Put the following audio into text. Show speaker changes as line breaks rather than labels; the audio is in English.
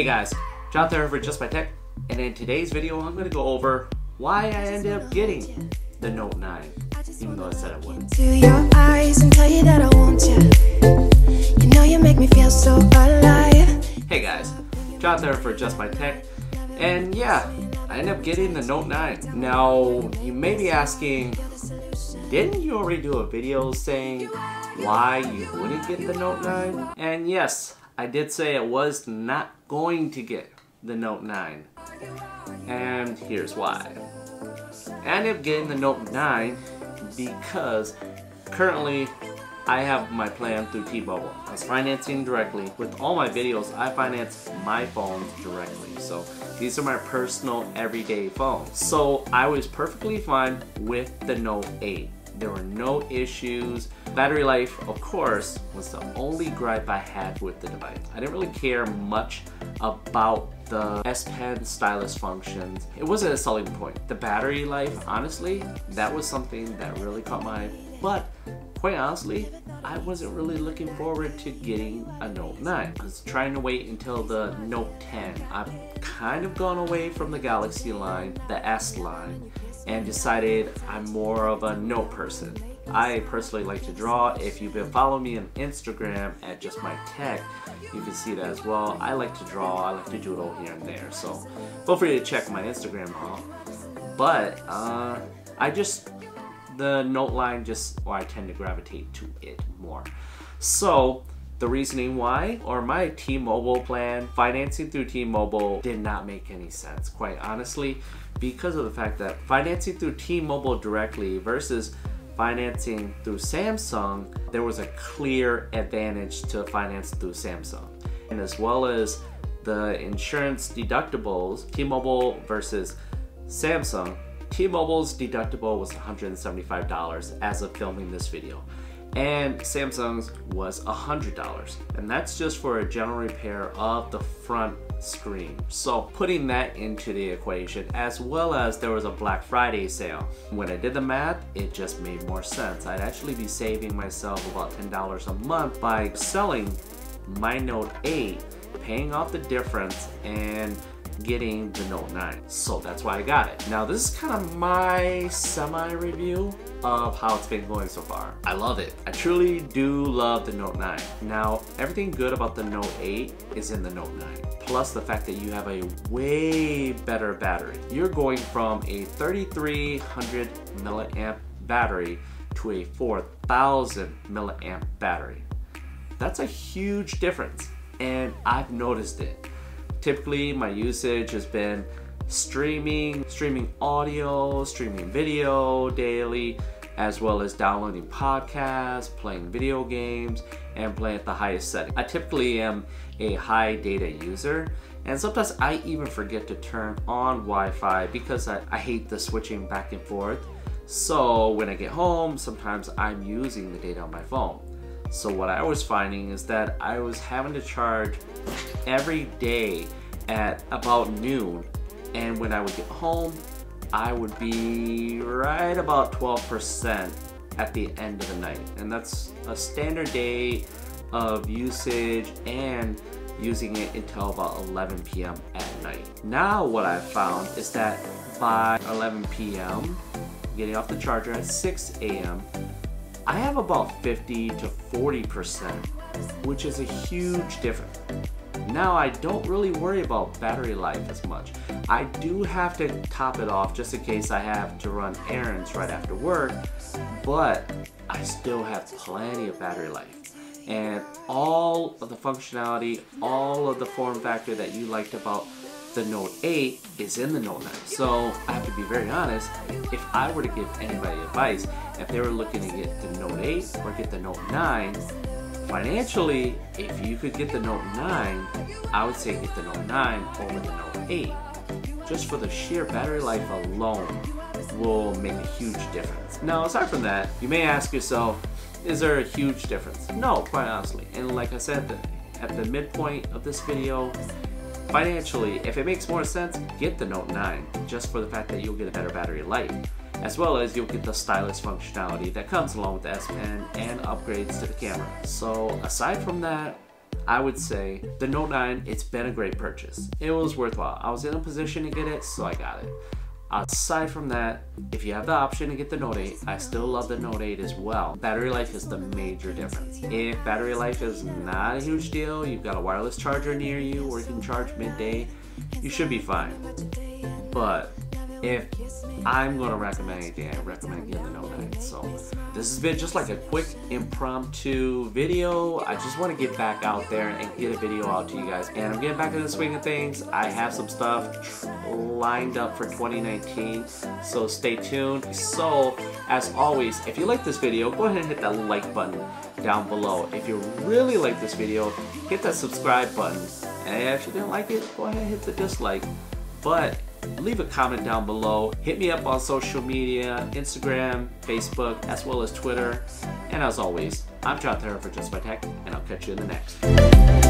Hey guys, Jonathan here for Just My Tech, and in today's video I'm going to go over why I ended up getting the Note 9, even though I said I wouldn't.
To your eyes and tell you that I want you. You know you make me feel so alive.
Hey guys, Jonathan here for Just My Tech, and yeah, I ended up getting the Note 9. Now, you may be asking, didn't you already do a video saying why you wouldn't get the Note 9? And yes, I did say I was not going to get the Note 9. And here's why. I ended up getting the Note 9 because currently I have my plan through T-Mobile. I was financing directly. With all my videos, I finance my phones directly. So these are my personal everyday phones. So I was perfectly fine with the Note 8. There were no issues. Battery life, of course, was the only gripe I had with the device. I didn't really care much about the S Pen stylus functions. It wasn't a selling point. The battery life, honestly, that was something that really caught my eye. But quite honestly, I wasn't really looking forward to getting a Note 9. I was trying to wait until the Note 10. I've kind of gone away from the Galaxy line, the S line, and decided I'm more of a Note person. I personally like to draw. If you've been following me on Instagram at Just My Tech, you can see that as well. I like to draw, I like to doodle here and there, so feel free to check my Instagram out. But the Note line I tend to gravitate to it more. So the reasoning why, or my T-Mobile plan, financing through T-Mobile did not make any sense, quite honestly, because of the fact that financing through T-Mobile directly versus financing through Samsung, there was a clear advantage to finance through Samsung. And as well as the insurance deductibles, T-Mobile versus Samsung, T-Mobile's deductible was $175 as of filming this video, and Samsung's was $100, and that's just for a general repair of the front screen. So putting that into the equation, as well as there was a Black Friday sale, when I did the math, it just made more sense. I'd actually be saving myself about $10 a month by selling my Note 8, paying off the difference, and getting the Note 9. So that's why I got it. Now this is kind of my semi-review of how it's been going so far. I love it. I truly do love the Note 9. Now everything good about the Note 8 is in the Note 9. Plus the fact that you have a way better battery. You're going from a 3300 milliamp battery to a 4000 milliamp battery. That's a huge difference, and I've noticed it. Typically, my usage has been streaming audio, streaming video daily, as well as downloading podcasts, playing video games, and playing at the highest setting. I typically am a high data user, and sometimes I even forget to turn on Wi-Fi because I hate the switching back and forth. So when I get home, sometimes I'm using the data on my phone. So what I was finding is that I was having to charge every day at about noon, and when I would get home, I would be right about 12% at the end of the night. And that's a standard day of usage and using it until about 11 p.m. at night. Now what I've found is that by 11 p.m., getting off the charger at 6 a.m., I have about 50 to 40%, which is a huge difference. Now I don't really worry about battery life as much. I do have to top it off just in case I have to run errands right after work, but I still have plenty of battery life. And all of the functionality, all of the form factor that you liked about the Note 8 is in the Note 9. So I have to be very honest, if I were to give anybody advice, if they were looking to get the Note 8 or get the Note 9, financially, if you could get the Note 9, I would say get the Note 9 over the Note 8. Just for the sheer battery life alone will make a huge difference. Now, aside from that, you may ask yourself, is there a huge difference? No, quite honestly. And like I said, at the midpoint of this video, financially, if it makes more sense, get the Note 9, just for the fact that you'll get a better battery life, as well as you'll get the stylus functionality that comes along with the S Pen and upgrades to the camera. So aside from that, I would say the Note 9, it's been a great purchase. It was worthwhile. I was in a position to get it, so I got it. Aside from that, if you have the option to get the Note 8, I still love the Note 8 as well. Battery life is the major difference. If battery life is not a huge deal, you've got a wireless charger near you or you can charge midday, you should be fine. But if I'm going to recommend anything, I recommend getting the Note 9. So this has been just like a quick impromptu video. I just want to get back out there and get a video out to you guys. And I'm getting back in the swing of things. I have some stuff lined up for 2019, so stay tuned. So as always, if you like this video, go ahead and hit that like button down below. If you really like this video, hit that subscribe button. And if you didn't like it, go ahead and hit the dislike. But leave a comment down below. Hit me up on social media, Instagram, Facebook, as well as Twitter. And as always, I'm Jonathan for Just My Tech, and I'll catch you in the next.